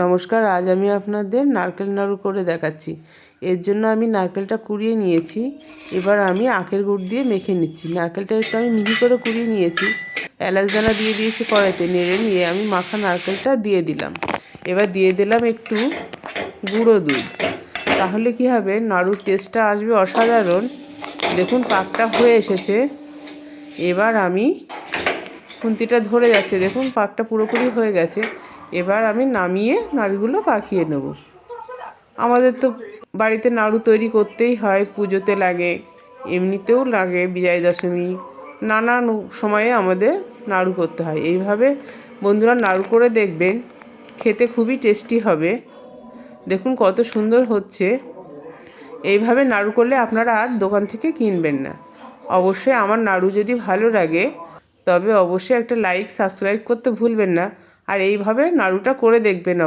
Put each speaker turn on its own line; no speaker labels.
নমস্কার, আজ আমি আপনাদের নারকেল নাড়ু করে দেখাচ্ছি। এর জন্য আমি নারকেলটা কুড়িয়ে নিয়েছি। এবার আমি আখের গুড় দিয়ে মেখে নিচ্ছি। নারকেলটা একটু আমি মিহি করে কুড়িয়ে নিয়েছি। এলাচ দানা দিয়ে দিয়েছি কড়াইতে, নেড়ে নিয়ে আমি মাখা নারকেলটা দিয়ে দিলাম। এবার দিয়ে দিলাম একটু গুঁড়ো দুধ। তাহলে কি হবে, নাড়ুর টেস্টটা আসবে অসাধারণ। দেখুন পাকটা হয়ে এসেছে। এবার আমি খুন্তিটা ধরে যাচ্ছে, দেখুন পাকটা পুরোপুরি হয়ে গেছে। এবার আমি নামিয়ে নাড়ুগুলো পাকিয়ে নেব। আমাদের তো বাড়িতে নাড়ু তৈরি করতেই হয়, পুজোতে লাগে, এমনিতেও লাগে, বিজয়া দশমী, নানান সময়ে আমাদের নাড়ু করতে হয়। এইভাবে বন্ধুরা নাড়ু করে দেখবেন, খেতে খুবই টেস্টি হবে। দেখুন কত সুন্দর হচ্ছে। এইভাবে নাড়ু করলে আপনারা আর দোকান থেকে কিনবেন না। অবশ্যই আমার নাড়ু যদি ভালো লাগে তবে অবশ্যই একটা লাইক সাবস্ক্রাইব করতে ভুলবেন না। আর এইভাবে নাড়ুটা করে দেখবেন।